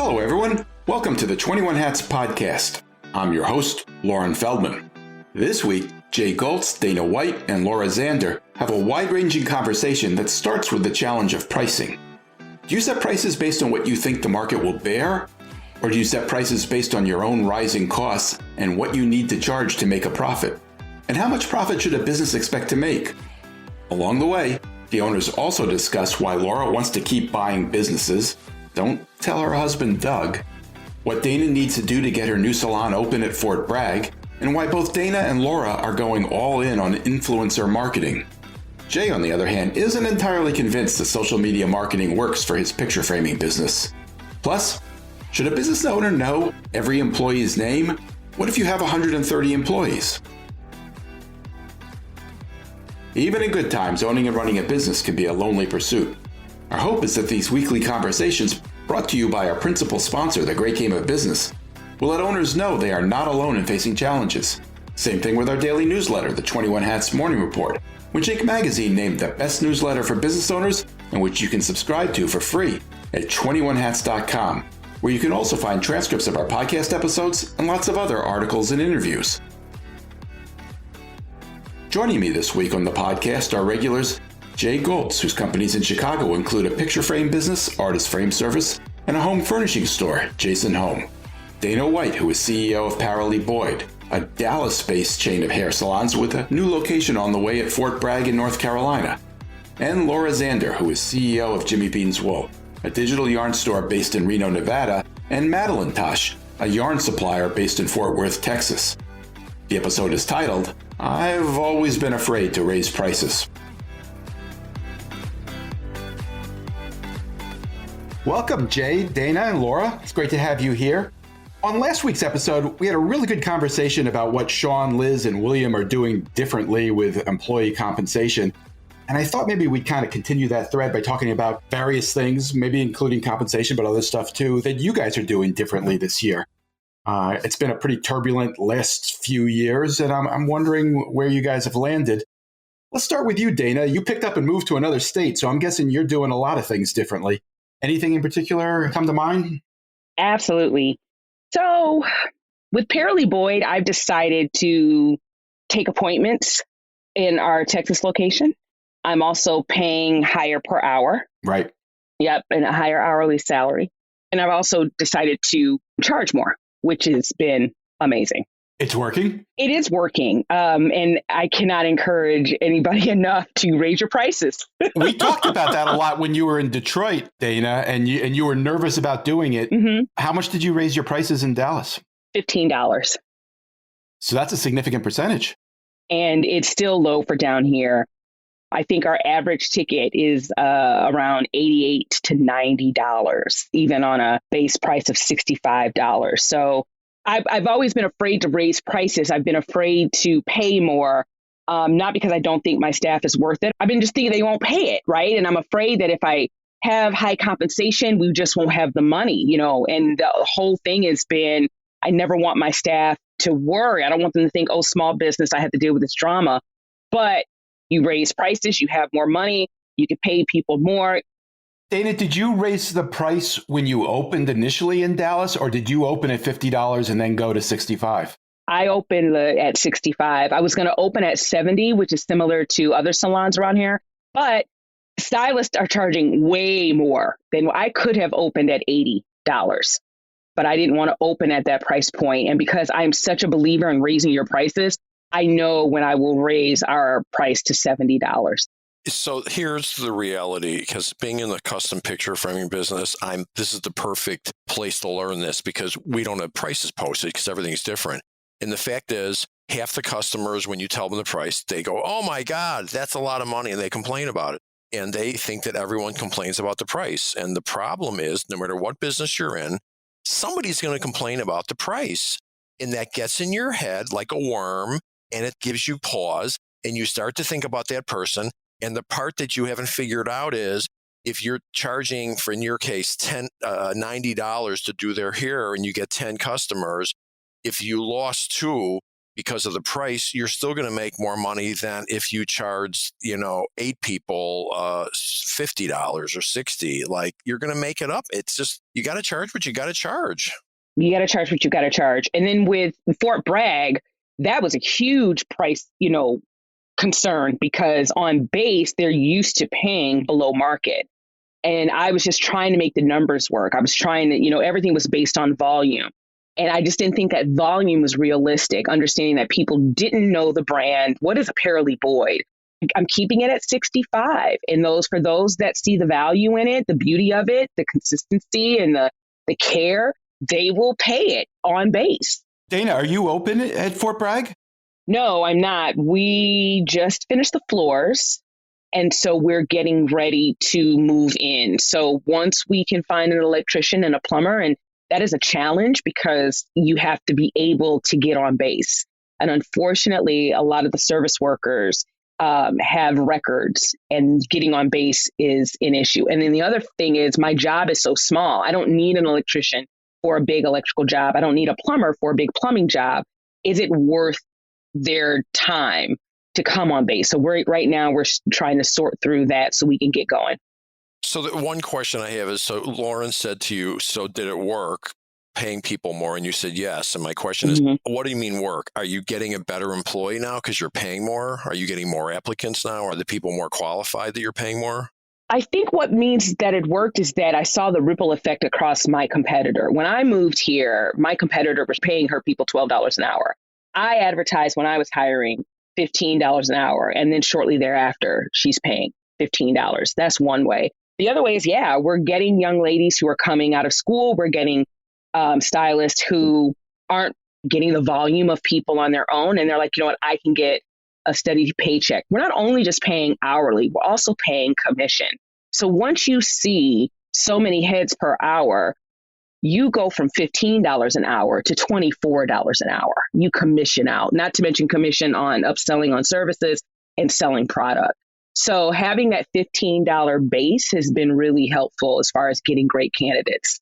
Hello, everyone. Welcome to the 21 Hats podcast. I'm your host, Loren Feldman. This week, Jay Goltz, Dana White, and Laura Zander have a wide-ranging conversation that starts with the challenge of pricing. Do you set prices based on what you think the market will bear? Or do you set prices based on your own rising costs and what you need to charge to make a profit? And how much profit should a business expect to make? Along the way, the owners also discuss why Laura wants to keep buying businesses. Don't tell her husband, Doug. What Dana needs to do to get her new salon open at Fort Bragg, and why both Dana and Laura are going all in on influencer marketing. Jay, on the other hand, isn't entirely convinced that social media marketing works for his picture framing business. Plus, should a business owner know every employee's name? What if you have 130 employees? Even in good times, owning and running a business can be a lonely pursuit. Our hope is that these weekly conversations, brought to you by our principal sponsor, The Great Game of Business, will let owners know they are not alone in facing challenges. Same thing with our daily newsletter, the 21 Hats Morning Report, which Inc. magazine named the best newsletter for business owners and which you can subscribe to for free at 21hats.com, where you can also find transcripts of our podcast episodes and lots of other articles and interviews. Joining me this week on the podcast are regulars Jay Goltz, whose companies in Chicago include a picture frame business, Artist Frame Service, and a home furnishing store, Jason Home. Dana White, who is CEO of Paralee Boyd, a Dallas-based chain of hair salons with a new location on the way at Fort Bragg in North Carolina. And Laura Zander, who is CEO of Jimmy Bean's Wool, a digital yarn store based in Reno, Nevada, and Madeline Tosh, a yarn supplier based in Fort Worth, Texas. The episode is titled, I've Always Been Afraid to Raise Prices. Welcome, Jay, Dana, and Laura. It's great to have you here. On last week's episode, we had a really good conversation about what Sean, Liz, and William are doing differently with employee compensation. And I thought maybe we'd kind of continue that thread by talking about various things, maybe including compensation, but other stuff too, that you guys are doing differently this year. It's been a pretty turbulent last few years, and I'm wondering where you guys have landed. Let's start with you, Dana. You picked up and moved to another state, so I'm guessing you're doing a lot of things differently. Anything in particular come to mind? Absolutely. So with Paralee Boyd, I've decided to take appointments in our Texas location. I'm also paying higher per hour. Right. Yep, and a higher hourly salary. And I've also decided to charge more, which has been amazing. It's working? It is working. And I cannot encourage anybody enough to raise your prices. We talked about that a lot when you were in Detroit, Dana, and you were nervous about doing it. Mm-hmm. How much did you raise your prices in Dallas? $15. So that's a significant percentage. And it's still low for down here. I think our average ticket is around $88 to $90, even on a base price of $65. So I've always been afraid to raise prices. I've been afraid to pay more, not because I don't think my staff is worth it. I've been just thinking they won't pay it, right? And I'm afraid that if I have high compensation, we just won't have the money, and the whole thing has been, I never want my staff to worry. I don't want them to think, oh, small business, I have to deal with this drama. But you raise prices, you have more money, you can pay people more. Dana, did you raise the price when you opened initially in Dallas, or did you open at $50 and then go to $65? I opened at $65. I was going to open at $70, which is similar to other salons around here. But stylists are charging way more than I could have opened at $80. But I didn't want to open at that price point. And because I'm such a believer in raising your prices, I know when I will raise our price to $70. So here's the reality, because being in the custom picture framing business, this is the perfect place to learn this because we don't have prices posted because everything's different. And the fact is, half the customers, when you tell them the price, they go, oh my God, that's a lot of money. And they complain about it. And they think that everyone complains about the price. And the problem is, no matter what business you're in, somebody's going to complain about the price. And that gets in your head like a worm, and it gives you pause. And you start to think about that person. And the part that you haven't figured out is if you're charging, for in your case, $90 to do their hair and you get 10 customers, if you lost 2 because of the price, you're still going to make more money than if you charge, 8 people $50 or $60. Like, you're going to make it up. It's just, you got to charge what you got to charge. You got to charge what you got to charge. And then with Fort Bragg, that was a huge price, concern, because on base, they're used to paying below market. And I was just trying to make the numbers work. I was trying to, everything was based on volume. And I just didn't think that volume was realistic, understanding that people didn't know the brand. What is a Paralee Boyd? I'm keeping it at 65. And for those that see the value in it, the beauty of it, the consistency and the care, they will pay it on base. Dana, are you open at Fort Bragg? No, I'm not. We just finished the floors. And so we're getting ready to move in. So once we can find an electrician and a plumber, and that is a challenge because you have to be able to get on base. And unfortunately, a lot of the service workers have records, and getting on base is an issue. And then the other thing is my job is so small. I don't need an electrician for a big electrical job. I don't need a plumber for a big plumbing job. Is it worth their time to come on base? So right now we're trying to sort through that so we can get going. So the one question I have is, so Lauren said to you, so did it work paying people more? And you said yes. And my question is, what do you mean work? Are you getting a better employee now because you're paying more? Are you getting more applicants now? Are the people more qualified that you're paying more? I think what means that it worked is that I saw the ripple effect across my competitor. When I moved here, my competitor was paying her people $12 an hour. I advertised when I was hiring $15 an hour. And then shortly thereafter, she's paying $15. That's one way. The other way is, we're getting young ladies who are coming out of school. We're getting stylists who aren't getting the volume of people on their own. And they're like, you know what, I can get a steady paycheck. We're not only just paying hourly, we're also paying commission. So once you see so many heads per hour, you go from $15 an hour to $24 an hour. You commission out, not to mention commission on upselling on services and selling product. So having that $15 base has been really helpful as far as getting great candidates.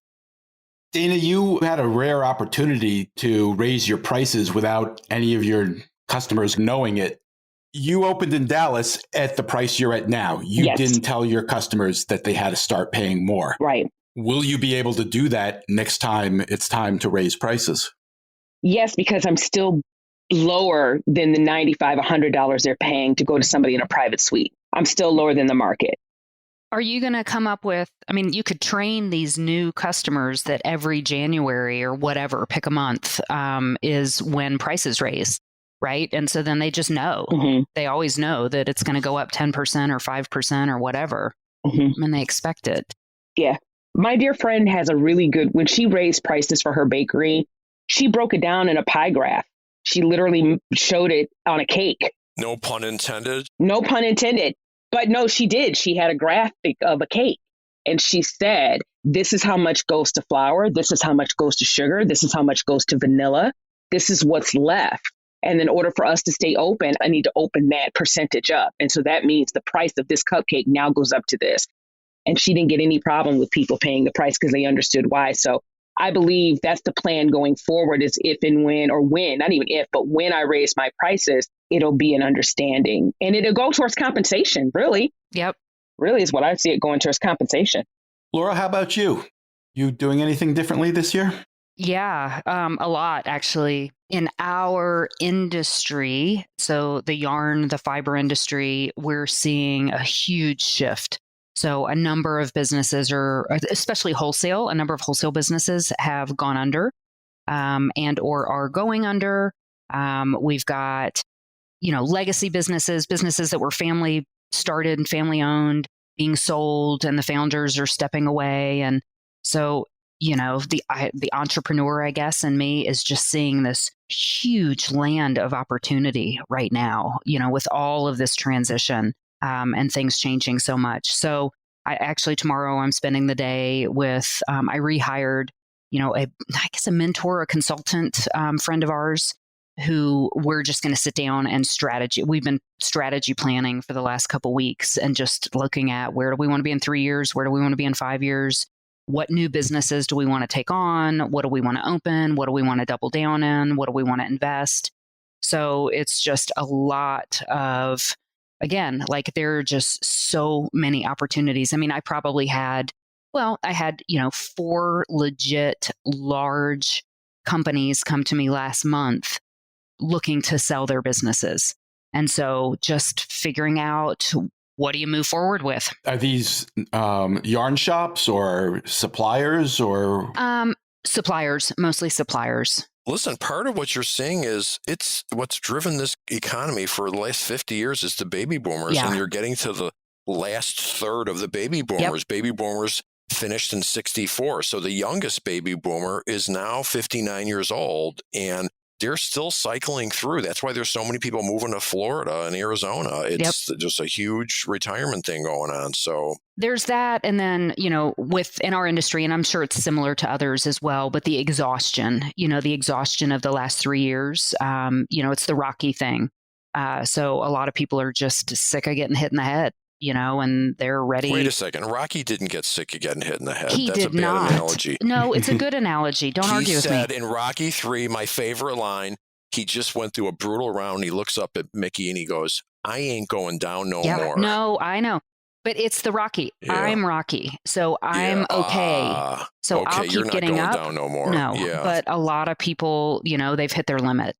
Dana, you had a rare opportunity to raise your prices without any of your customers knowing it. You opened in Dallas at the price you're at now. You didn't tell your customers that they had to start paying more. Right. Will you be able to do that next time it's time to raise prices? Yes, because I'm still lower than the $95, $100 they're paying to go to somebody in a private suite. I'm still lower than the market. Are you going to come up with, you could train these new customers that every January or whatever, pick a month, is when prices raise, right? And so then they just know. They always know that it's going to go up 10% or 5% or whatever, and they expect it. Yeah. My dear friend has a really good, when she raised prices for her bakery, she broke it down in a pie graph. She literally showed it on a cake. No pun intended. No pun intended. But no, she did. She had a graphic of a cake. And she said, this is how much goes to flour. This is how much goes to sugar. This is how much goes to vanilla. This is what's left. And in order for us to stay open, I need to open that percentage up. And so that means the price of this cupcake now goes up to this. And she didn't get any problem with people paying the price because they understood why. So I believe that's the plan going forward, is if and when, or when, not even if, but when I raise my prices, it'll be an understanding. And it'll go towards compensation, really. Yep. Really is what I see it going towards compensation. Laura, how about you? You doing anything differently this year? Yeah, a lot, actually. In our industry, so the yarn, the fiber industry, we're seeing a huge shift. So a number of businesses especially wholesale, a number of wholesale businesses have gone under and or are going under. We've got, legacy businesses that were family started and family owned being sold, and the founders are stepping away. And so, the entrepreneur, I guess, in me is just seeing this huge land of opportunity right now, with all of this transition. And things changing so much. So tomorrow I'm spending the day with, I rehired, a mentor, a consultant friend of ours who we're just going to sit down and strategy. We've been strategy planning for the last couple of weeks and just looking at where do we want to be in 3 years? Where do we want to be in 5 years? What new businesses do we want to take on? What do we want to open? What do we want to double down in? What do we want to invest? So it's just a lot of, again, like there are just so many opportunities. I mean, I probably had, I had, 4 legit large companies come to me last month looking to sell their businesses. And so just figuring out, what do you move forward with? Are these yarn shops or suppliers or? Suppliers, mostly suppliers. Listen, part of what you're seeing is it's what's driven this economy for the last 50 years is the baby boomers. Yeah. And you're getting to the last third of the baby boomers. Yep. Baby boomers finished in 64. So the youngest baby boomer is now 59 years old. And they're still cycling through. That's why there's so many people moving to Florida and Arizona. It's just a huge retirement thing going on. So there's that. And then, within our industry, and I'm sure it's similar to others as well, but the exhaustion of the last 3 years, it's the Rocky thing. So a lot of people are just sick of getting hit in the head. And they're ready. Wait a second. Rocky didn't get sick of getting hit in the head. That's a bad analogy. No, it's a good analogy. Don't argue with me. He said in Rocky 3, my favorite line, he just went through a brutal round. He looks up at Mickey and he goes, I ain't going down no more. No, I know. But it's the Rocky. Yeah. I'm Rocky. So I'm okay. So I'll keep you're not getting going up. Down no more. No, but a lot of people, they've hit their limit.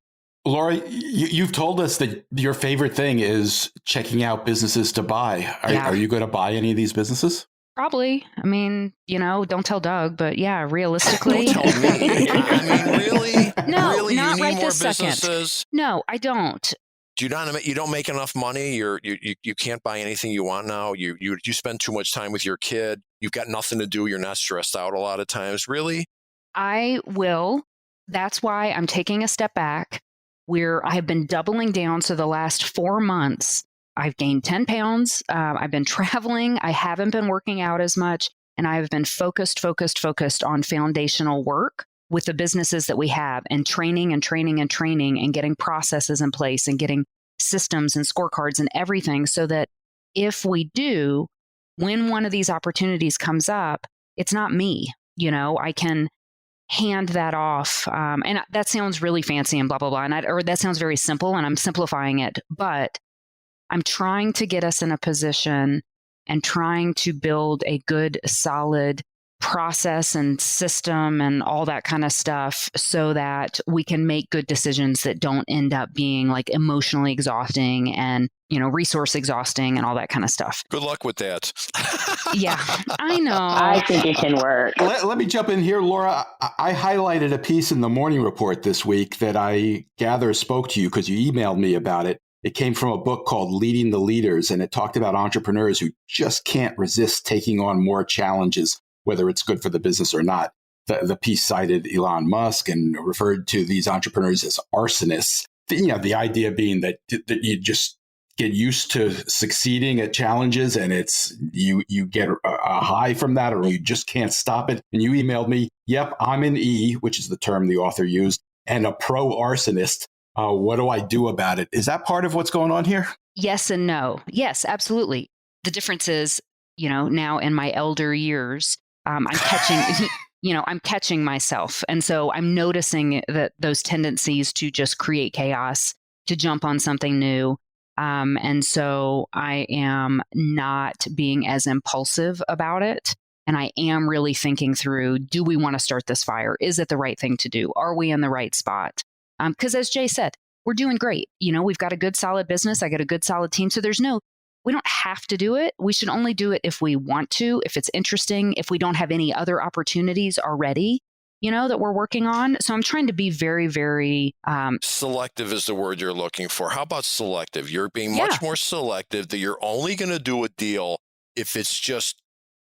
Laura, you've told us that your favorite thing is checking out businesses to buy. Are you going to buy any of these businesses? Probably. I mean, don't tell Doug, but yeah, realistically. Don't tell me. I mean, really? No, really? not you need right more this businesses? Second. No, I don't. You don't make enough money. You can't buy anything you want now. You spend too much time with your kid. You've got nothing to do. You're not stressed out a lot of times. Really? I will. That's why I'm taking a step back. Where I have been doubling down. So the last 4 months, I've gained 10 pounds. I've been traveling. I haven't been working out as much. And I've been focused on foundational work with the businesses that we have and training and getting processes in place and getting systems and scorecards and everything so that if we do, when one of these opportunities comes up, it's not me. I can hand that off. And that sounds really fancy and blah, blah, blah. Or that sounds very simple and I'm simplifying it, but I'm trying to get us in a position and trying to build a good, solid process and system and all that kind of stuff so that we can make good decisions that don't end up being like emotionally exhausting and, resource exhausting and all that kind of stuff. Good luck with that. Yeah, I know. I think it can work. Let me jump in here, Laura. I highlighted a piece in the Morning Report this week that I gather spoke to you because you emailed me about it. It came from a book called Leading the Leaders, and it talked about entrepreneurs who just can't resist taking on more challenges, whether it's good for the business or not. The piece cited Elon Musk and referred to these entrepreneurs as arsonists. The idea being that you just get used to succeeding at challenges and it's you get a high from that or you just can't stop it. And you emailed me, yep, I'm an E, which is the term the author used, and a pro arsonist. What do I do about it? Is that part of what's going on here? Yes and no. Yes, absolutely. The difference is, now in my elder years, I'm catching, I'm catching myself. And so I'm noticing that those tendencies to just create chaos, to jump on something new. And so I am not being as impulsive about it. And I am really thinking through, do we want to start this fire? Is it the right thing to do? Are we in the right spot? Because as Jay said, we're doing great. We've got a good, solid business. I got a good, solid team. So we don't have to do it. We should only do it if we want to, if it's interesting, if we don't have any other opportunities already, that we're working on. So I'm trying to be very, very... selective is the word you're looking for. How about selective? You're being much more selective that you're only going to do a deal if it's just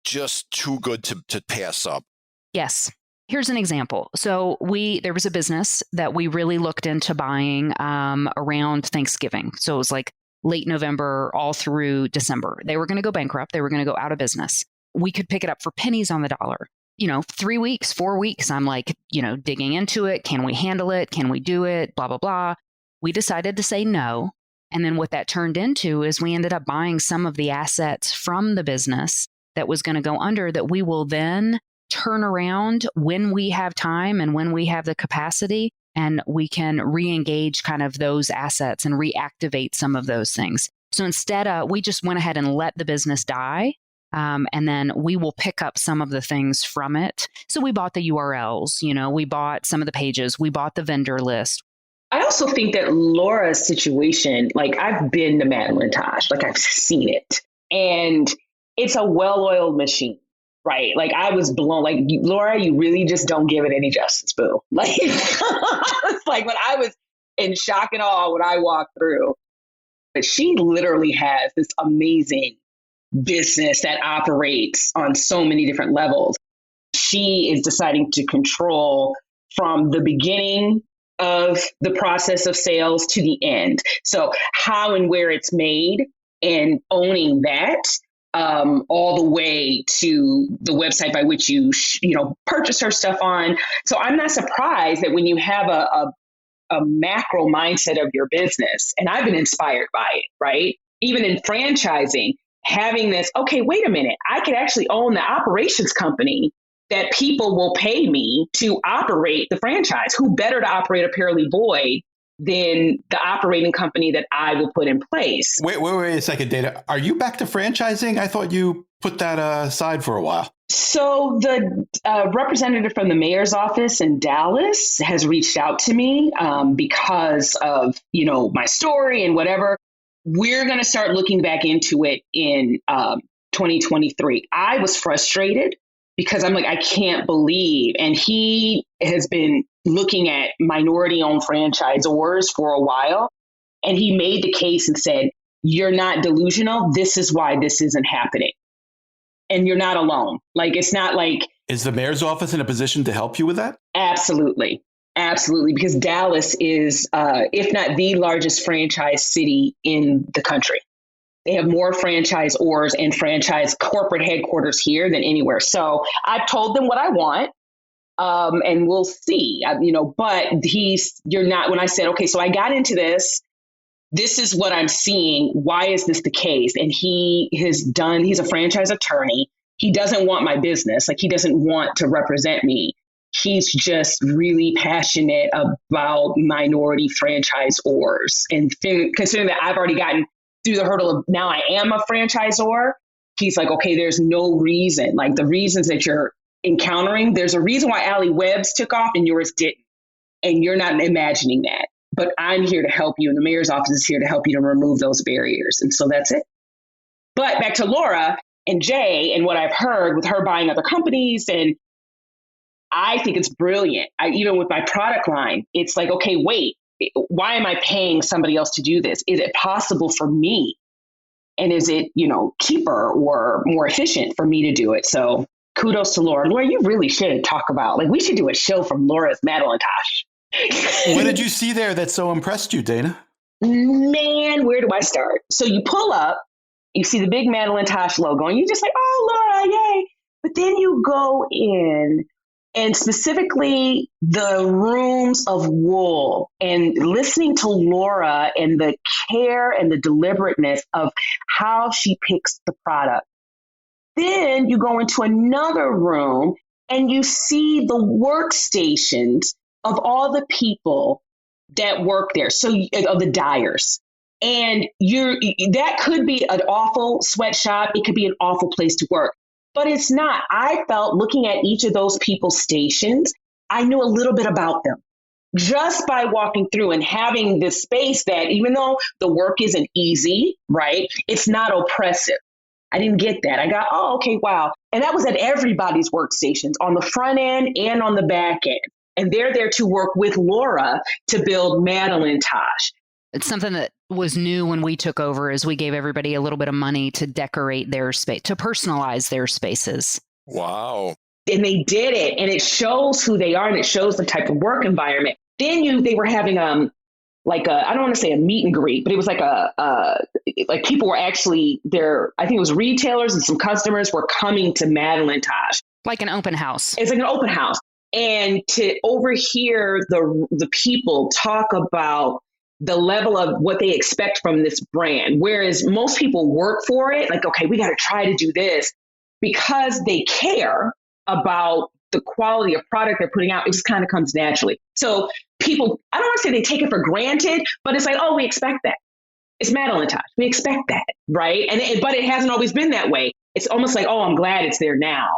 too good to pass up. Yes. Here's an example. So there was a business that we really looked into buying around Thanksgiving. So it was like late November all through December. They were going to go bankrupt. They were going to go out of business. We could pick it up for pennies on the dollar. 3 weeks, 4 weeks, I'm like, digging into it. Can we handle it? Can we do it? Blah, blah, blah. We decided to say no. And then what that turned into is we ended up buying some of the assets from the business that was going to go under that we will then turn around when we have time and when we have the capacity and we can re-engage kind of those assets and reactivate some of those things. So instead, we just went ahead and let the business die. And then we will pick up some of the things from it. So we bought the URLs, we bought some of the pages, we bought the vendor list. I also think that Laura's situation, like I've been to Madeline Tosh, like I've seen it, and it's a well-oiled machine, right? Like I was blown, like Laura, you really just don't give it any justice, boo. Like, it's like when I was in shock and awe when I walked through, but she literally has this amazing business that operates on so many different levels. She is deciding to control from the beginning of the process of sales to the end. So how and where it's made and owning that all the way to the website by which you purchase her stuff on. So I'm not surprised that when you have a macro mindset of your business, and I've been inspired by it, right? Even in franchising, having this, okay, wait a minute, I could actually own the operations company that people will pay me to operate the franchise. Who better to operate Apparently Void than the operating company that I will put in place? Wait a second, Dana. Are you back to franchising? I thought you put that aside for a while. So the representative from the mayor's office in Dallas has reached out to me because of, my story and whatever. We're going to start looking back into it in 2023. I was frustrated because I'm like, I can't believe. And he has been looking at minority-owned franchisors for a while. And he made the case and said, you're not delusional. This is why this isn't happening. And you're not alone. Like, it's not like... Is the mayor's office in a position to help you with that? Absolutely. Absolutely. Because Dallas is, if not the largest franchise city in the country. They have more franchisors and franchise corporate headquarters here than anywhere. So I've told them what I want, and we'll see, but you're not, when I said, okay, so I got into this is what I'm seeing. Why is this the case? And he's a franchise attorney. He doesn't want my business. Like, he doesn't want to represent me. He's just really passionate about minority franchisors. And considering that I've already gotten through the hurdle of now I am a franchisor, he's like, okay, there's no reason. Like, the reasons that you're encountering, there's a reason why Allie Webb's took off and yours didn't. And you're not imagining that. But I'm here to help you. And the mayor's office is here to help you to remove those barriers. And so that's it. But back to Laura and Jay and what I've heard with her buying other companies. And I think it's brilliant. Even with my product line, it's like, okay, wait, why am I paying somebody else to do this? Is it possible for me? And is it, cheaper or more efficient for me to do it? So kudos to Laura. Laura, you really should talk about, we should do a show from Laura's Madeline Tosh. What did you see there that so impressed you, Dana? Man, where do I start? So you pull up, you see the big Madeline Tosh logo, and you're just like, oh, Laura, yay. But then you go in, and specifically the rooms of wool, and listening to Laura and the care and the deliberateness of how she picks the product. Then you go into another room and you see the workstations of all the people that work there. So of the dyers. And that could be an awful sweatshop. It could be an awful place to work. But it's not. I felt looking at each of those people's stations, I knew a little bit about them just by walking through and having this space that even though the work isn't easy, right? It's not oppressive. I didn't get that. I got, oh, okay, wow. And that was at everybody's workstations on the front end and on the back end. And they're there to work with Laura to build Madeline Tosh. It's something that was new when we took over, is we gave everybody a little bit of money to decorate their space, to personalize their spaces. Wow. And they did it, and it shows who they are, and it shows the type of work environment. Then they were having I don't want to say a meet and greet, but it was like people were actually there. I think it was retailers and some customers were coming to Madeline Tosh. Like an open house. It's like an open house. And to overhear the people talk about the level of what they expect from this brand, whereas most people work for it, like, okay, we got to try to do this, because they care about the quality of product they're putting out. It just kind of comes naturally. So people, I don't want to say they take it for granted, but it's like, oh, we expect that. It's Madeline Tosh. We expect that, right? But it hasn't always been that way. It's almost like, oh, I'm glad it's there now.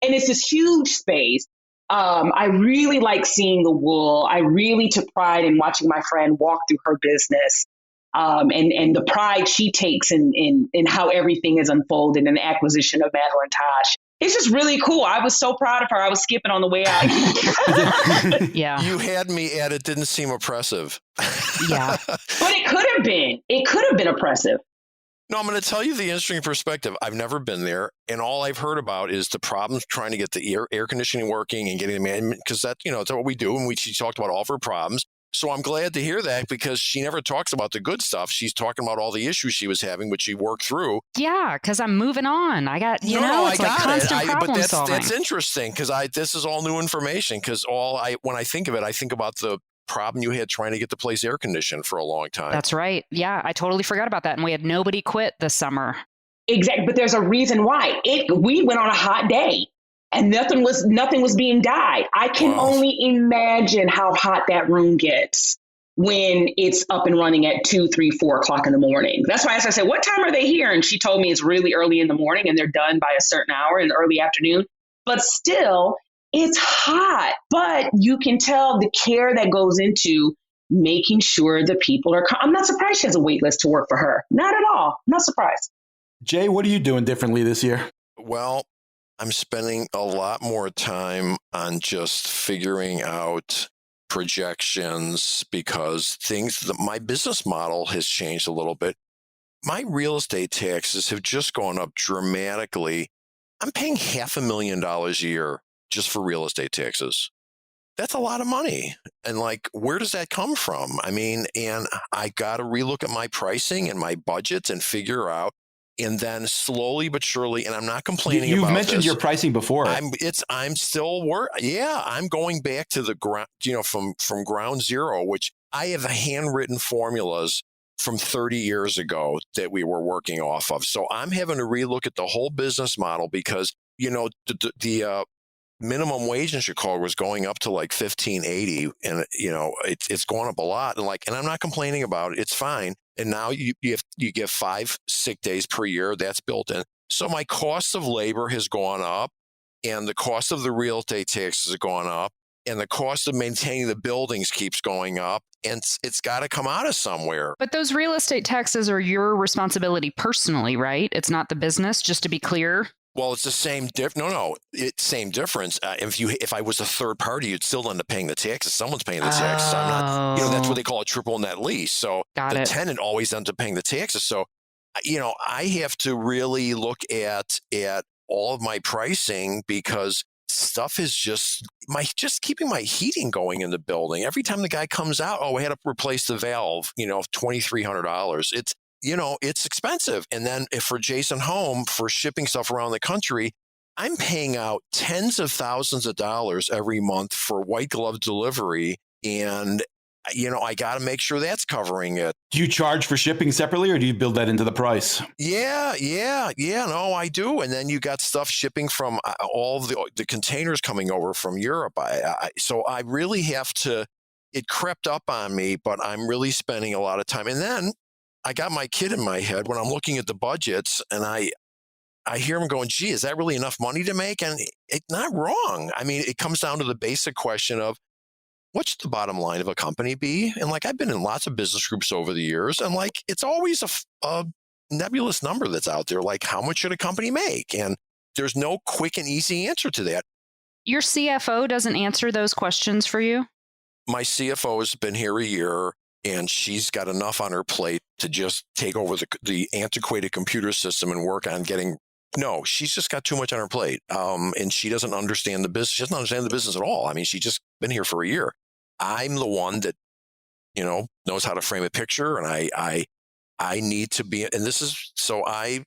And it's this huge space. I really like seeing the wool. I really took pride in watching my friend walk through her business, and the pride she takes in how everything is unfolded in the acquisition of Madeline Tosh. It's just really cool. I was so proud of her. I was skipping on the way out. Yeah. You had me at it didn't seem oppressive. Yeah. But it could have been. It could have been oppressive. No, I'm going to tell you the interesting perspective. I've never been there, and all I've heard about is the problems trying to get the air conditioning working and getting the management, because that's what we do, and she talked about all of her problems. So I'm glad to hear that, because she never talks about the good stuff. She's talking about all the issues she was having, which she worked through. Yeah, because I'm moving on. I got, it's like constant problem solving. That's interesting, because this is all new information, because when I think of it, I think about the problem you had trying to get the place air conditioned for a long time. That's right. Yeah, I totally forgot about that. And we had nobody quit this summer. Exactly. But there's a reason why. We went on a hot day and nothing was being dyed. I can only imagine how hot that room gets when it's up and running at 2, 3, 4 o'clock in the morning. That's why I said, what time are they here? And she told me it's really early in the morning and they're done by a certain hour in the early afternoon. But still, it's hot, but you can tell the care that goes into making sure the people are. I'm not surprised she has a wait list to work for her. Not at all. Not surprised. Jay, what are you doing differently this year? Well, I'm spending a lot more time on just figuring out projections, because my business model has changed a little bit. My real estate taxes have just gone up dramatically. I'm paying $500,000 a year just for real estate taxes. That's a lot of money. And where does that come from? I mean, and I got to relook at my pricing and my budgets and figure out, and then slowly but surely, and I'm not complaining about this. You've mentioned your pricing before. I'm going back to the ground, from ground zero, which I have handwritten formulas from 30 years ago that we were working off of. So I'm having to relook at the whole business model, because, the minimum wage in Chicago was going up to $15.80, and it's going up a lot. And I'm not complaining about it. It's fine. And now you get 5 sick days per year. That's built in. So my cost of labor has gone up, and the cost of the real estate taxes have gone up, and the cost of maintaining the buildings keeps going up, and it's got to come out of somewhere. But those real estate taxes are your responsibility personally, right? It's not the business, just to be clear. Well, it's the same. It's same difference. If I was a third party, you'd still end up paying the taxes. Someone's paying the taxes. I'm not. That's what they call a triple net lease. So the tenant always ends up paying the taxes. So, I have to really look at all of my pricing, because stuff is just keeping my heating going in the building. Every time the guy comes out, we had to replace the valve. $2,300. It's expensive. And then for Jason Home, for shipping stuff around the country, I'm paying out tens of thousands of dollars every month for white glove delivery. And, I got to make sure that's covering it. Do you charge for shipping separately, or do you build that into the price? Yeah. No, I do. And then you got stuff shipping from all of the containers coming over from Europe. So I really have to, it crept up on me, but I'm really spending a lot of time. And then I got my kid in my head when I'm looking at the budgets, and I hear him going, gee, is that really enough money to make? And it's not wrong. I mean, it comes down to the basic question of, what should the bottom line of a company be? And I've been in lots of business groups over the years, and it's always a nebulous number that's out there. How much should a company make? And there's no quick and easy answer to that. Your CFO doesn't answer those questions for you? My CFO has been here a year, and she's got enough on her plate to just take over the antiquated computer system and work on no, she's just got too much on her plate. And she doesn't understand the business. She doesn't understand the business at all. I mean, she's just been here for a year. I'm the one that, knows how to frame a picture, and I need to be, and this is, so I'm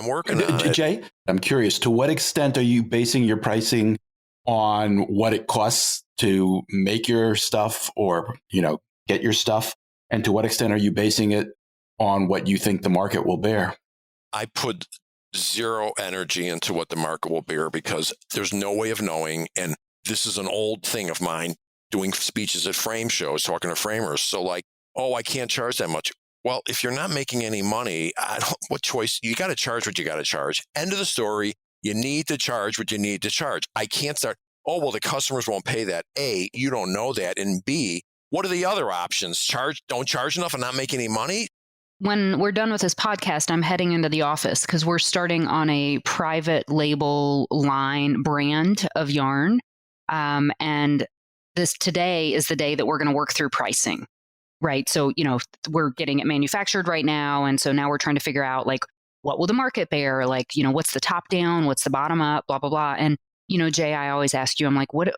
working on it. Jay, I'm curious, to what extent are you basing your pricing on what it costs to make your stuff or, get your stuff? And to what extent are you basing it on what you think the market will bear? I put zero energy into what the market will bear, because there's no way of knowing. And this is an old thing of mine. doing speeches at frame shows, talking to framers. So like, oh, I can't charge that much. Well, if you're not making any money, what choice? You got to charge what you got to charge. End of the story. You need to charge what you need to charge. I can't start, oh, well, the customers won't pay that. A, you don't know that. And B, what are the other options? Don't charge enough and not make any money? When we're done with this podcast, I'm heading into the office because we're starting on a private label line brand of yarn. And this today is the day that we're going to work through pricing, right? So, we're getting it manufactured right now. And so now we're trying to figure out like, what will the market bear? Like, what's the top down? What's the bottom up? Blah, blah, blah. And, Jay, I always ask you, I'm like, what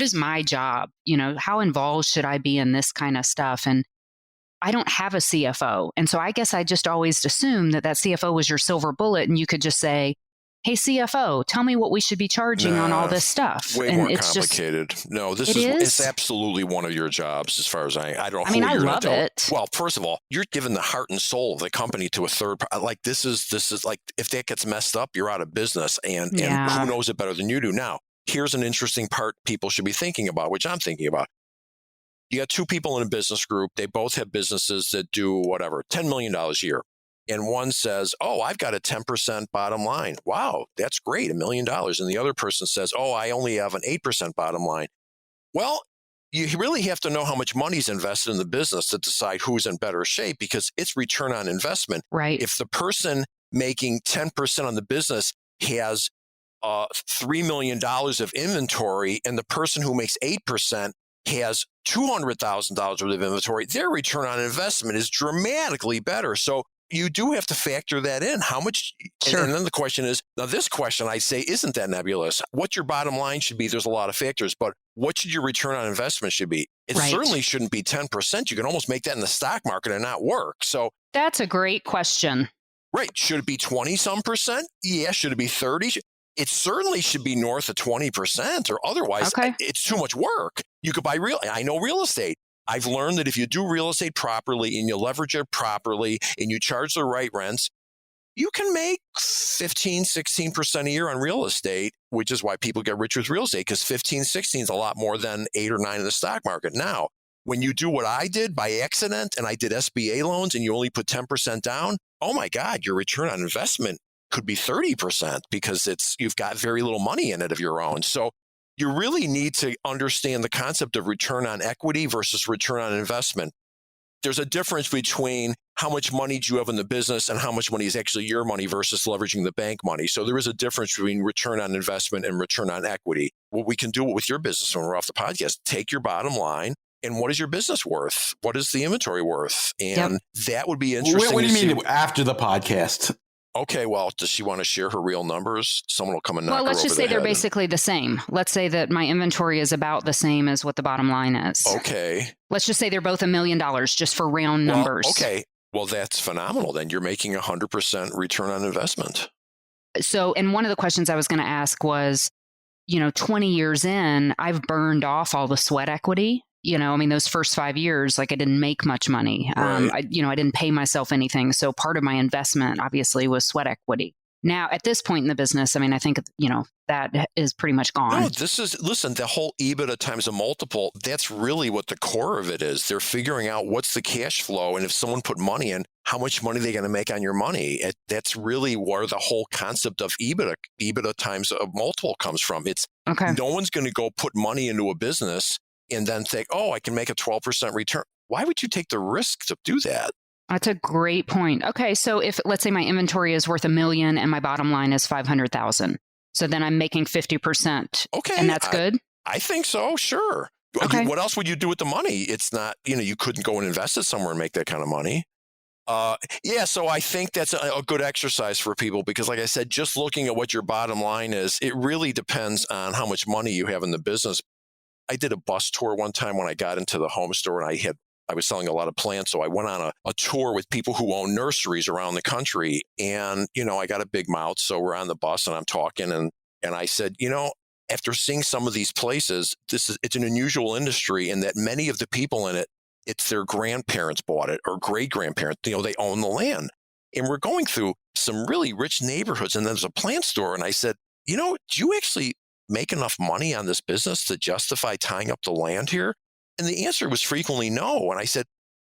is my job? How involved should I be in this kind of stuff? And I don't have a CFO. And so I guess I just always assumed that CFO was your silver bullet and you could just say, hey, CFO, tell me what we should be charging on all this stuff. Way and more it's complicated. No, it's absolutely one of your jobs as far as I don't know. I love it. Well, first of all, you're giving the heart and soul of the company to a third party. Like this is like, if that gets messed up, you're out of business and who knows it better than you do. Now, here's an interesting part people should be thinking about, which I'm thinking about. You got two people in a business group. They both have businesses that do whatever, $10 million a year. And one says, oh, I've got a 10% bottom line. Wow, that's great, $1 million. And the other person says, oh, I only have an 8% bottom line. Well, you really have to know how much money is invested in the business to decide who's in better shape because it's return on investment. Right. If the person making 10% on the business has $3 million of inventory and the person who makes 8% has $200,000 worth of inventory, their return on investment is dramatically better. So you do have to factor that in. How much? Sure. And then the question is, now this question I say isn't that nebulous. What your bottom line should be, there's a lot of factors, but what should your return on investment should be? It certainly shouldn't be 10%. You can almost make that in the stock market and not work. So that's a great question. Right. Should it be 20-some%? Yeah. Should it be 30? It certainly should be north of 20% or otherwise it's too much work. You could buy I know real estate. I've learned that if you do real estate properly and you leverage it properly and you charge the right rents, you can make 15, 16% a year on real estate, which is why people get rich with real estate because 15, 16 is a lot more than 8 or 9 in the stock market. Now, when you do what I did by accident and I did SBA loans and you only put 10% down, oh my God, your return on investment could be 30% because you've got very little money in it of your own. So you really need to understand the concept of return on equity versus return on investment. There's a difference between how much money do you have in the business and how much money is actually your money versus leveraging the bank money. So there is a difference between return on investment and return on equity. What we can do with your business when we're off the podcast, take your bottom line and what is your business worth? What is the inventory worth? And that would be interesting. What do you mean after the podcast? Okay, well, does she want to share her real numbers? Someone will come and knock her over the head. Well, let's just say they're basically the same. Let's say that my inventory is about the same as what the bottom line is. Okay. Let's just say they're both $1 million just for round numbers. Okay. Well, that's phenomenal. Then you're making 100% return on investment. So, and one of the questions I was going to ask was, 20 years in, I've burned off all the sweat equity. Those first 5 years, like I didn't make much money. Right. I didn't pay myself anything. So part of my investment obviously was sweat equity. Now, at this point in the business, I think, that is pretty much gone. No, listen, the whole EBITDA times a multiple, that's really what the core of it is. They're figuring out what's the cash flow. And if someone put money in, how much money are they going to make on your money? That's really where the whole concept of EBITDA times a multiple comes from. No one's going to go put money into a business and then think, oh, I can make a 12% return. Why would you take the risk to do that? That's a great point. Okay, so if let's say my inventory is worth $1 million and my bottom line is $500,000, so then I'm making 50%. Okay, and that's good. I think so. Sure. Okay. What else would you do with the money? It's not, you couldn't go and invest it somewhere and make that kind of money. So I think that's a good exercise for people because, like I said, just looking at what your bottom line is, it really depends on how much money you have in the business. I did a bus tour one time when I got into the home store and I was selling a lot of plants. So I went on a tour with people who own nurseries around the country. And, I got a big mouth. So we're on the bus and I'm talking and I said, after seeing some of these places, it's an unusual industry in that many of the people in it, it's their grandparents bought it or great grandparents, they own the land. And we're going through some really rich neighborhoods and there's a plant store. And I said, do you actually make enough money on this business to justify tying up the land here? And the answer was frequently no. And I said,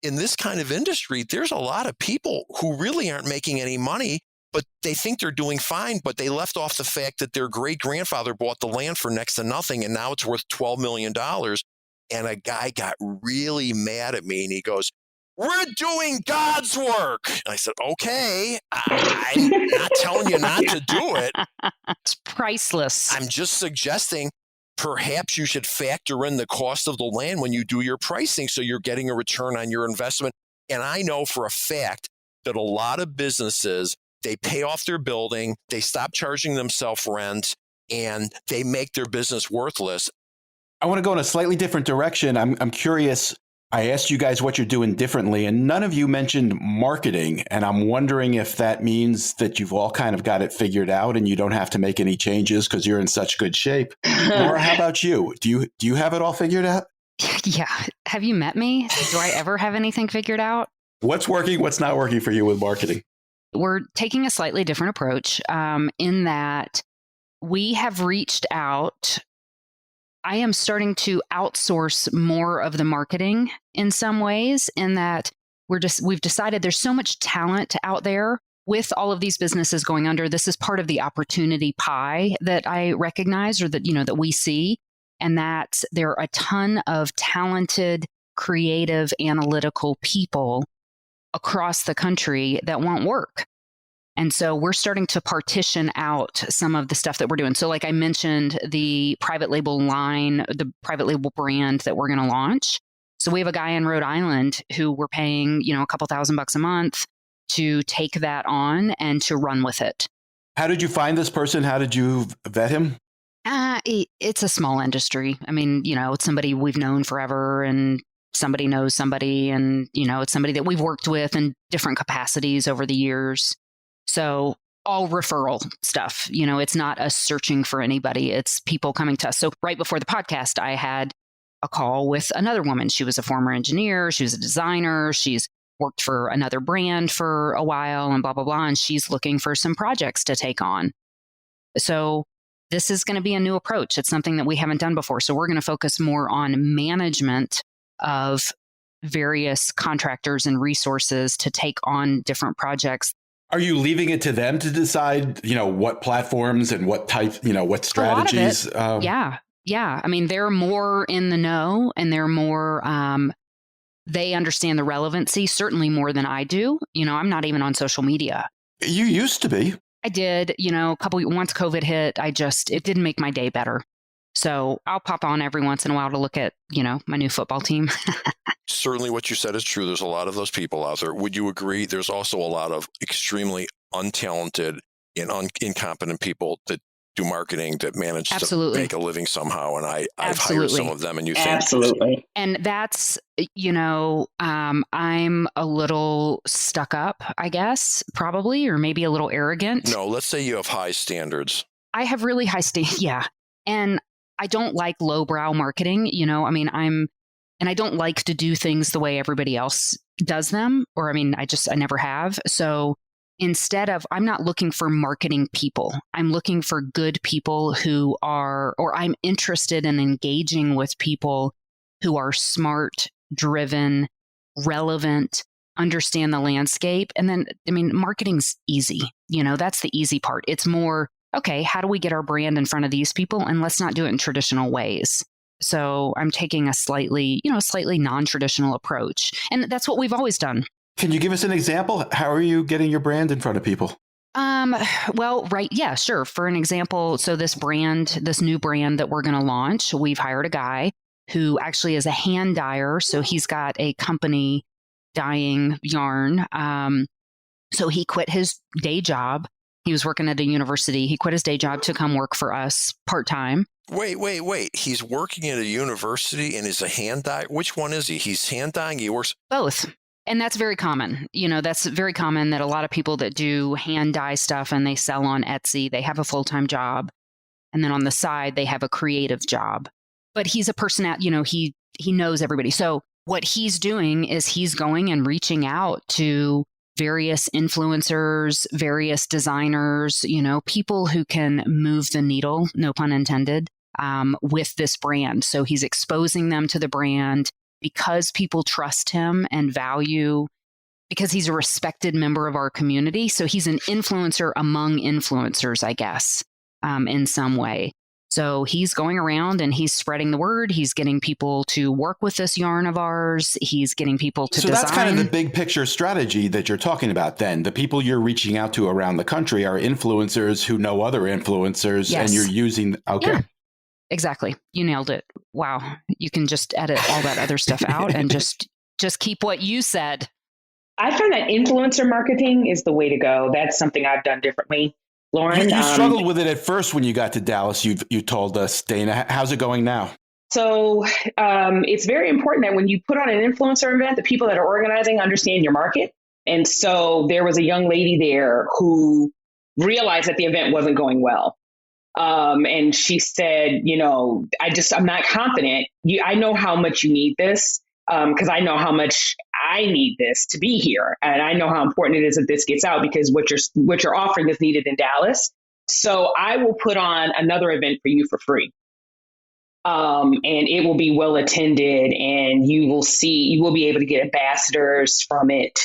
in this kind of industry, there's a lot of people who really aren't making any money, but they think they're doing fine, but they left off the fact that their great grandfather bought the land for next to nothing, and now it's worth $12 million. And a guy got really mad at me, and he goes, "We're doing God's work." And I said, "Okay, I'm not telling you not to do it. It's priceless. I'm just suggesting perhaps you should factor in the cost of the land when you do your pricing so you're getting a return on your investment." And I know for a fact that a lot of businesses, they pay off their building, they stop charging themselves rent, and they make their business worthless. I want to go in a slightly different direction. I'm curious. I asked you guys what you're doing differently, and none of you mentioned marketing. And I'm wondering if that means that you've all kind of got it figured out and you don't have to make any changes because you're in such good shape. Laura, how about you? Do you have it all figured out? Yeah. Have you met me? Do I ever have anything figured out? What's working? What's not working for you with marketing? We're taking a slightly different approach in that we have reached out. I am starting to outsource more of the marketing in some ways, in that we've decided there's so much talent out there with all of these businesses going under. This is part of the opportunity pie that I recognize, or that, that we see, and that there are a ton of talented, creative, analytical people across the country that want work. And so we're starting to partition out some of the stuff that we're doing. So like I mentioned, the private label line, the private label brand that we're going to launch. So we have a guy in Rhode Island who we're paying, a couple $1,000 a month to take that on and to run with it. How did you find this person? How did you vet him? It's a small industry. I mean, it's somebody we've known forever, and somebody knows somebody, and, it's somebody that we've worked with in different capacities over the years. So all referral stuff, it's not us searching for anybody. It's people coming to us. So right before the podcast, I had a call with another woman. She was a former engineer. She was a designer. She's worked for another brand for a while and blah, blah, blah. And she's looking for some projects to take on. So this is going to be a new approach. It's something that we haven't done before. So we're going to focus more on management of various contractors and resources to take on different projects. Are you leaving it to them to decide, what platforms and what type, what strategies? Yeah. I mean, they're more in the know, and they're more, they understand the relevancy, certainly more than I do. I'm not even on social media. You used to be. I did, once COVID hit, it didn't make my day better. So I'll pop on every once in a while to look at, my new football team. Certainly what you said is true. There's a lot of those people out there. Would you agree? There's also a lot of extremely untalented and incompetent people that do marketing that manage to make a living somehow. And I've hired some of them, and you think. Absolutely. And that's, I'm a little stuck up, I guess, probably, or maybe a little arrogant. No, let's say you have high standards. I have really high standards. Yeah. And I don't like lowbrow marketing, and I don't like to do things the way everybody else does them, or I never have. So instead of, I'm not looking for marketing people. I'm looking for good people I'm interested in engaging with people who are smart, driven, relevant, understand the landscape. And then, marketing's easy. That's the easy part. It's more, okay, how do we get our brand in front of these people? And let's not do it in traditional ways. So I'm taking a slightly non-traditional approach. And that's what we've always done. Can you give us an example? How are you getting your brand in front of people? Well, right. Yeah, sure. For an example, so this new brand that we're going to launch, we've hired a guy who actually is a hand dyer. So he's got a company dyeing yarn. So he quit his day job. He was working at a university. He quit his day job to come work for us part-time. Wait. He's working at a university and is a hand dyer? Which one is he? He's hand dyeing? He works? Both. And that's very common. That's very common that a lot of people that do hand dye stuff and they sell on Etsy, they have a full-time job. And then on the side, they have a creative job. But he's a person he knows everybody. So what he's doing is he's going and reaching out to various influencers, various designers, people who can move the needle, no pun intended, with this brand. So he's exposing them to the brand because people trust him and value, because he's a respected member of our community. So he's an influencer among influencers, I guess, in some way. So he's going around and he's spreading the word. He's getting people to work with this yarn of ours. He's getting people to design. So that's kind of the big picture strategy that you're talking about then. The people you're reaching out to around the country are influencers who know other influencers, Yes. and you're using, okay. Yeah, exactly. You nailed it. Wow. You can just edit all that other stuff out and just keep what you said. I find that influencer marketing is the way to go. That's something I've done differently. Lauren, You struggled with it at first when you got to Dallas, you told us, Dana. How's it going now? So it's very important that when you put on an influencer event, the people that are organizing understand your market. And so there was a young lady there who realized that the event wasn't going well. And she said, I'm not confident. I know how much you need this, because I know how much I need this to be here. And I know how important it is that this gets out, because what you're offering is needed in Dallas. So I will put on another event for you for free. And it will be well attended, and you will be able to get ambassadors from it.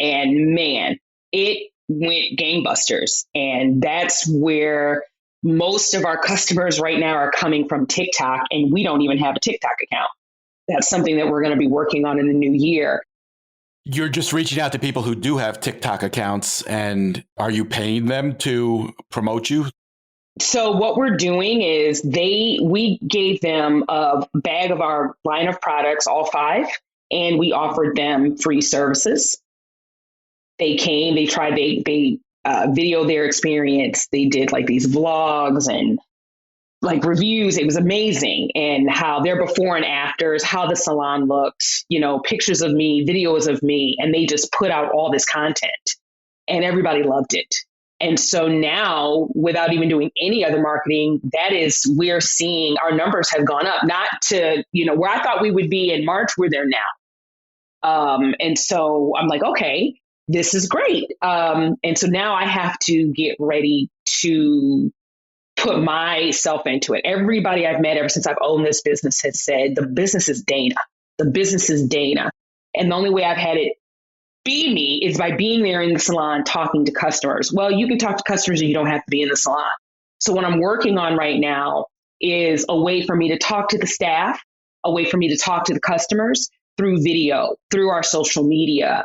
And man, it went gangbusters. And that's where most of our customers right now are coming from TikTok, and we don't even have a TikTok account. That's something that we're going to be working on in the new year. You're just reaching out to people who do have TikTok accounts, and are you paying them to promote you? So what we're doing is we gave them a bag of our line of products, all 5, and we offered them free services. They came, they tried, they video their experience. They did like these vlogs and like reviews. It was amazing. And how their before and afters, how the salon looked, pictures of me, videos of me, and they just put out all this content and everybody loved it. And so now, without even doing any other marketing, we're seeing our numbers have gone up, not to, where I thought we would be in March, we're there now. And so I'm like, okay, this is great. And so now I have to get ready to put myself into it. Everybody I've met ever since I've owned this business has said, the business is Dana. The business is Dana. And the only way I've had it be me is by being there in the salon talking to customers. Well, you can talk to customers and you don't have to be in the salon. So what I'm working on right now is a way for me to talk to the staff, a way for me to talk to the customers through video, through our social media,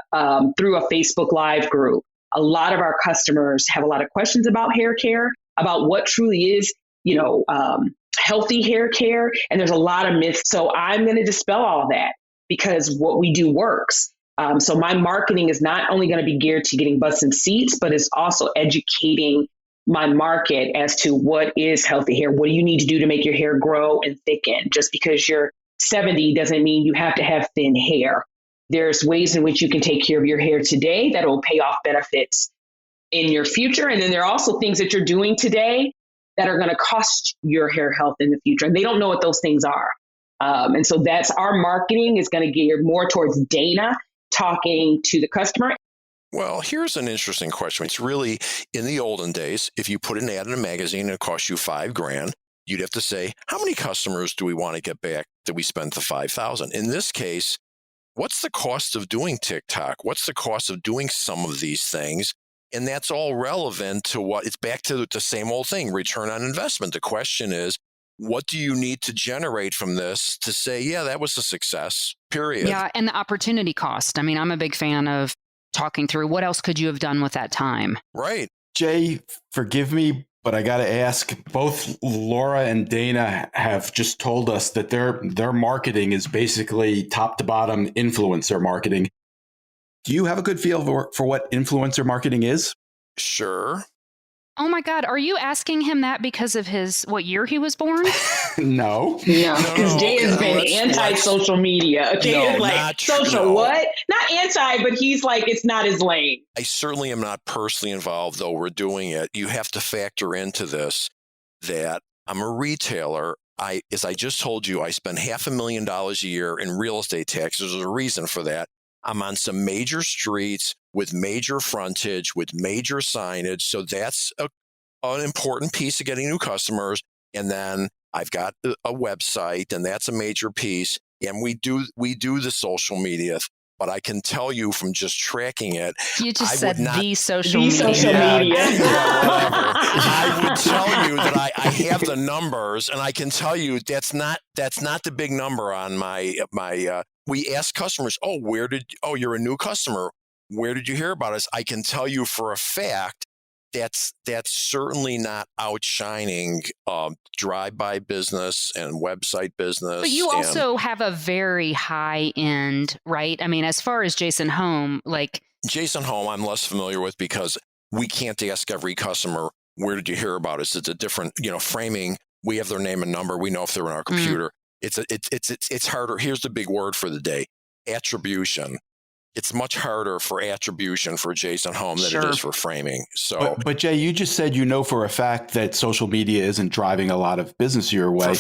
through a Facebook Live group. A lot of our customers have a lot of questions about hair care, about what truly is, healthy hair care. And there's a lot of myths. So I'm going to dispel all of that, because what we do works. So my marketing is not only going to be geared to getting butts in seats, but it's also educating my market as to what is healthy hair. What do you need to do to make your hair grow and thicken? Just because you're 70 doesn't mean you have to have thin hair. There's ways in which you can take care of your hair today that will pay off benefits in your future. And then there are also things that you're doing today that are going to cost your hair health in the future. And they don't know what those things are. And so that's our marketing is going to gear more towards Dana talking to the customer. Well, here's an interesting question. It's really, in the olden days, if you put an ad in a magazine and it cost you $5,000, you'd have to say, how many customers do we want to get back that we spent the $5,000? In this case, what's the cost of doing TikTok? What's the cost of doing some of these things? And that's all relevant to it's back to the same old thing, return on investment. The question is, what do you need to generate from this to say, yeah, that was a success, period? Yeah, and the opportunity cost. I mean, I'm a big fan of talking through what else could you have done with that time? Right. Jay, forgive me, but I got to ask, both Laura and Dana have just told us that their marketing is basically top to bottom influencer marketing. Do you have a good feel for what influencer marketing is? Sure. Oh my God, are you asking him that because of what year he was born? No, because Jay has been anti-social media. Jay is like, social what? Not anti, but he's like, it's not his lane. I certainly am not personally involved, though we're doing it. You have to factor into this that I'm a retailer. As I just told you, I spend $500,000 a year in real estate taxes. There's a reason for that. I'm on some major streets with major frontage, with major signage. So that's an important piece of getting new customers. And then I've got a website, and that's a major piece. And we do the social media. But I can tell you from just tracking it, You just I said would not, the social The media. social media. I would tell you that I have the numbers, and I can tell you that's not the big number on my. We ask customers, you're a new customer. Where did you hear about us? I can tell you for a fact that's certainly not outshining drive-by business and website business. But you also have a very high end, right? I mean, as far as Jason Home, like Jason Home, I'm less familiar with because we can't ask every customer, where did you hear about us? It's a different, framing. We have their name and number. We know if they're in our computer. It's harder. Here's the big word for the day: attribution. It's much harder for attribution for Jason Home than it is for framing. So, but Jay, you just said for a fact that social media isn't driving a lot of business your way. For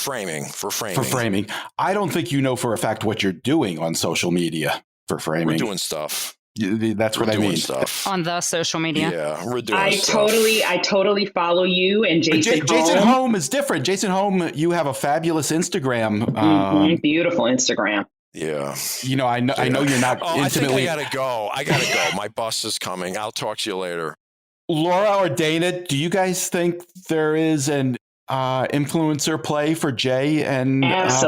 framing. I don't think you know for a fact what you're doing on social media for framing. We're doing stuff. That's what I mean. Stuff. On the social media. Yeah, we're doing stuff. I totally follow you and Jason Home. Jason Home is different. Jason Home, you have a fabulous Instagram. Beautiful Instagram. Yeah. I know you're not intimately. I gotta go. My bus is coming. I'll talk to you later. Laura or Dana, do you guys think there is an influencer play for Jay and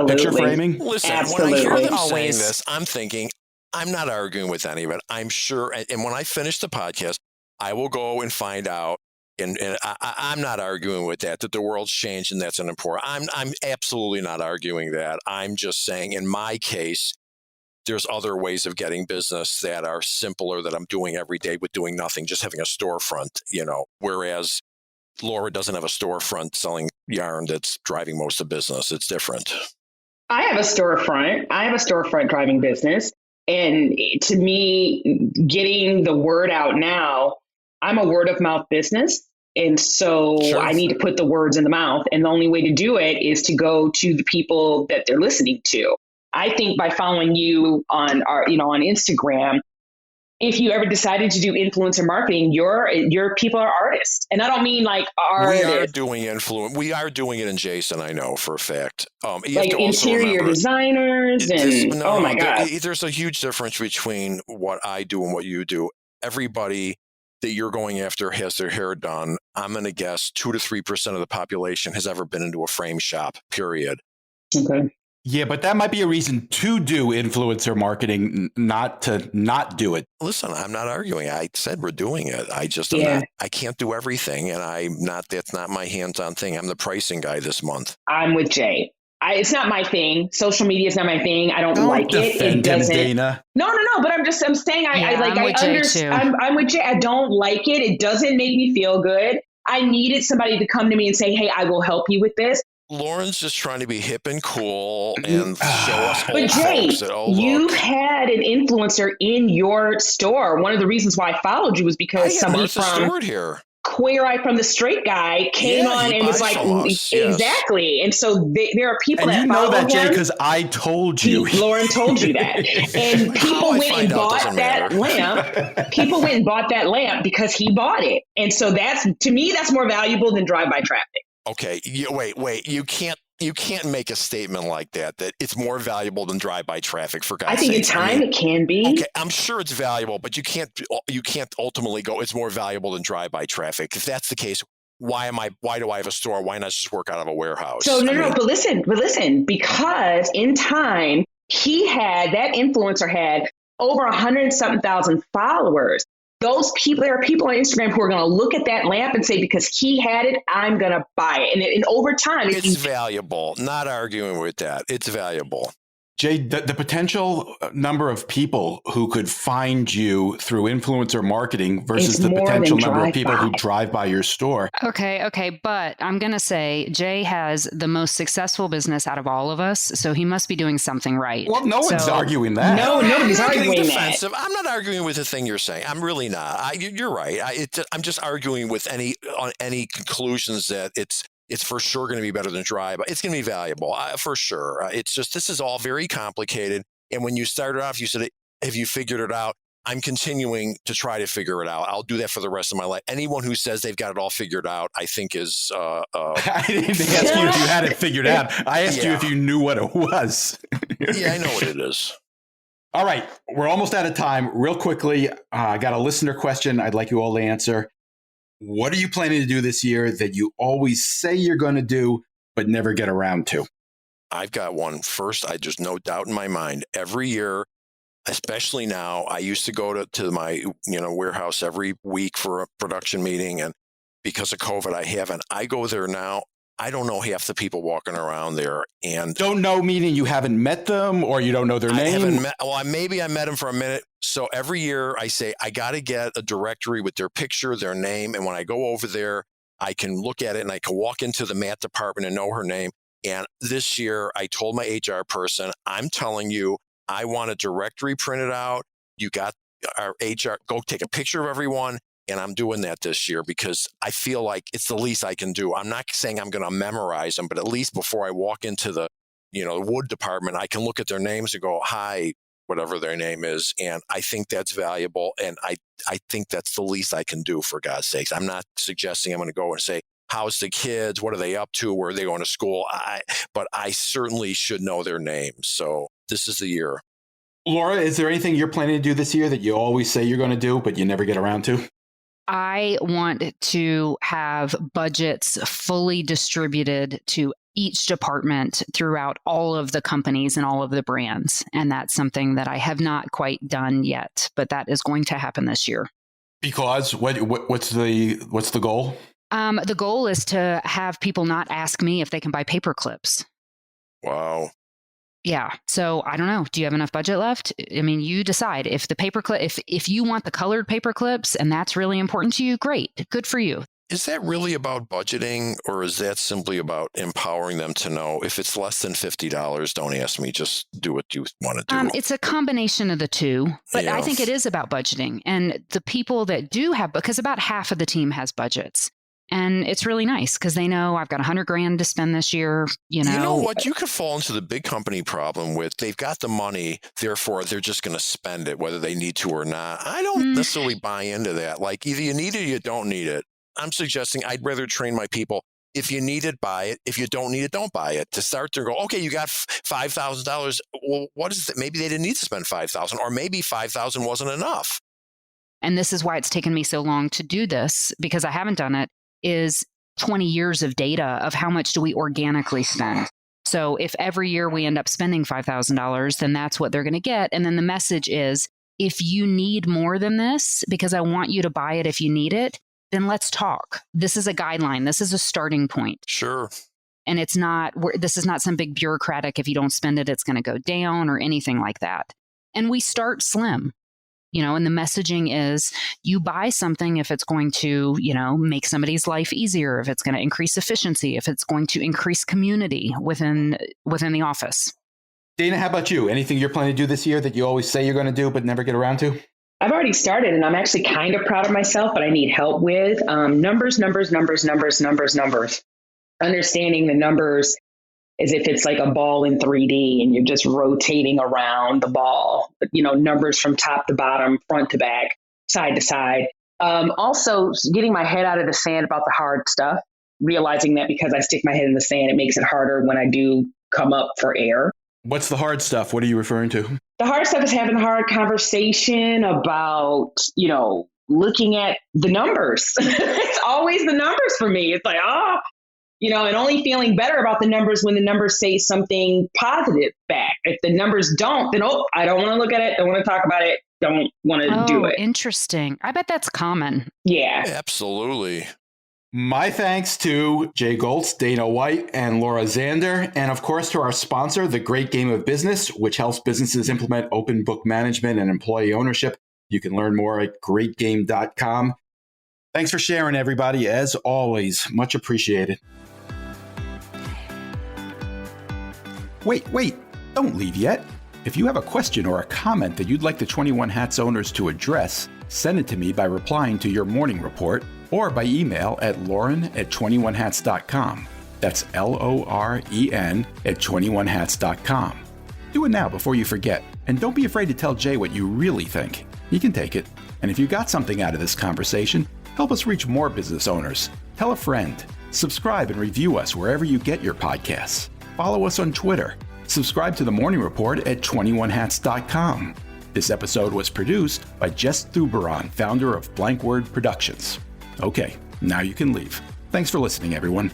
picture framing? Listen, Absolutely. when I hear them saying this, I'm thinking, I'm not arguing with any of it. I'm sure. And when I finish the podcast, I will go and find out. And I'm not arguing with that the world's changed and that's an important. I'm absolutely not arguing that. I'm just saying, in my case, there's other ways of getting business that are simpler that I'm doing every day with doing nothing, just having a storefront, whereas Laura doesn't have a storefront selling yarn that's driving most of business. It's different. I have a storefront driving business. And to me, getting the word out now, I'm a word of mouth business. And so I need to put the words in the mouth. And the only way to do it is to go to the people that they're listening to. I think by following you on on Instagram, if you ever decided to do influencer marketing, your people are artists. And I don't mean like artists. We are doing influence. We are doing it in Jason, I know for a fact. Like interior designers oh my God. There's a huge difference between what I do and what you do. Everybody that you're going after has their hair done. I'm going to guess 2 to 3% of the population has ever been into a frame shop, period. Okay. Yeah, but that might be a reason to do influencer marketing, not to not do it. Listen, I'm not arguing. I said we're doing it. I just, I can't do everything. And that's not my hands-on thing. I'm the pricing guy this month. I'm with Jay. It's not my thing. Social media is not my thing. I don't like it. It doesn't. Dana. No. But I'm saying I'm with Jay. I don't like it. It doesn't make me feel good. I needed somebody to come to me and say, hey, I will help you with this. Lauren's just trying to be hip and cool and show us old But Jay, folks that, you've had an influencer in your store. One of the reasons why I followed you was because somebody Martha from Stewart here. Queer Eye from the Straight Guy came on and was like, exactly. And so there are people that follow him. And you know that, Jay, because I told you. Lauren told you that. And people went and bought that lamp. People went and bought that lamp because he bought it. And so to me, that's more valuable than drive-by traffic. Okay, wait. You can't make a statement like that it's more valuable than drive-by traffic, for God's sake. I think in time it can be. Okay, I'm sure it's valuable, but you can't ultimately go, it's more valuable than drive-by traffic. If that's the case, why do I have a store? Why not just work out of a warehouse? So but listen, because in time, that influencer had over 100,000 followers. There are people on Instagram who are going to look at that lamp and say, because he had it, I'm going to buy it. And over time, it's valuable. Not arguing with that. It's valuable. Jay, the potential number of people who could find you through influencer marketing versus the potential number of people who drive by your store. Okay. But I'm going to say Jay has the most successful business out of all of us. So he must be doing something right. Well, no one's arguing that. No, nobody's arguing defensive. I'm not arguing with the thing you're saying. I'm really not. You're right. I'm just arguing with any conclusions that it's for sure going to be better than drive. It's going to be valuable for sure. It's just, this is all very complicated. And when you started off, you said have you figured it out? I'm continuing to try to figure it out. I'll do that for the rest of my life. Anyone who says they've got it all figured out, I think is... I didn't ask you if you had it figured out. I asked you if you knew what it was. Yeah, I know what it is. All right. We're almost out of time. Real quickly, I got a listener question I'd like you all to answer. What are you planning to do this year that you always say you're going to do, but never get around to? I've got one. First, there's no doubt in my mind. Every year, especially now, I used to go to my warehouse every week for a production meeting, and because of COVID, I haven't. I go there now. I don't know half the people walking around there, and don't know meaning you haven't met them or you don't know their name. Maybe I met them for a minute. So every year I say I got to get a directory with their picture, their name, and when I go over there, I can look at it and I can walk into the mat department and know her name. And this year, I told my HR person, I'm telling you, I want a directory printed out. You got our HR, go take a picture of everyone. And I'm doing that this year because I feel like it's the least I can do. I'm not saying I'm going to memorize them, but at least before I walk into the wood department, I can look at their names and go, hi, whatever their name is. And I think that's valuable. And I think that's the least I can do, for God's sakes. I'm not suggesting I'm going to go and say, how's the kids? What are they up to? Where are they going to school? But I certainly should know their names. So this is the year. Laura, is there anything you're planning to do this year that you always say you're going to do, but you never get around to? I want to have budgets fully distributed to each department throughout all of the companies and all of the brands. And that's something that I have not quite done yet, but that is going to happen this year. Because what's the goal? The goal is to have people not ask me if they can buy paper clips. Wow. Yeah. So I don't know. Do you have enough budget left? I mean, you decide. If the paperclip, if you want the colored paper clips and that's really important to you, great. Good for you. Is that really about budgeting, or is that simply about empowering them to know if it's less than $50, don't ask me, just do what you want to do? It's a combination of the two, but I think it is about budgeting. And the people that do have, because about half of the team has budgets. And it's really nice because they know I've got $100,000 to spend this year. You know what? You could fall into the big company problem with they've got the money, therefore they're just going to spend it, whether they need to or not. I don't necessarily buy into that. Like either you need it or you don't need it. I'm suggesting I'd rather train my people. If you need it, buy it. If you don't need it, don't buy it. To start to go, okay, you got $5,000. Well, what is it? Maybe they didn't need to spend $5,000, or maybe $5,000 wasn't enough. And this is why it's taken me so long to do this, because I haven't done it. Is 20 years of data of how much do we organically spend. So if every year we end up spending $5,000, then that's what they're going to get. And then the message is, if you need more than this, because I want you to buy it if you need it, then let's talk. This is a guideline. This is a starting point. Sure. And this is not some big bureaucratic, if you don't spend it, it's going to go down or anything like that. And we start slim. And the messaging is you buy something if it's going to, make somebody's life easier, if it's going to increase efficiency, if it's going to increase community within the office. Dana, how about you? Anything you're planning to do this year that you always say you're going to do but never get around to? I've already started, and I'm actually kind of proud of myself, but I need help with numbers. Understanding the numbers as if it's like a ball in 3D and you're just rotating around the ball, numbers from top to bottom, front to back, side to side. Also getting my head out of the sand about the hard stuff, realizing that because I stick my head in the sand, it makes it harder when I do come up for air. What's the hard stuff? What are you referring to? The hard stuff is having a hard conversation about, looking at the numbers. It's always the numbers for me. It's like, and only feeling better about the numbers when the numbers say something positive back. If the numbers don't, then, I don't want to look at it. Don't want to talk about it. Don't want to do it. Interesting. I bet that's common. Yeah. Absolutely. My thanks to Jay Goltz, Dana White, and Laura Zander, and of course to our sponsor, The Great Game of Business, which helps businesses implement open book management and employee ownership. You can learn more at greatgame.com. Thanks for sharing, everybody. As always, much appreciated. Wait, don't leave yet. If you have a question or a comment that you'd like the 21 Hats owners to address, send it to me by replying to your morning report or by email at lauren@21hats.com. That's LOREN@21hats.com. Do it now before you forget, and don't be afraid to tell Jay what you really think. He can take it. And if you got something out of this conversation, help us reach more business owners. Tell a friend. Subscribe and review us wherever you get your podcasts. Follow us on Twitter. Subscribe to The Morning Report at 21hats.com. This episode was produced by Jess Thuberon, founder of Blank Word Productions. Okay, now you can leave. Thanks for listening, everyone.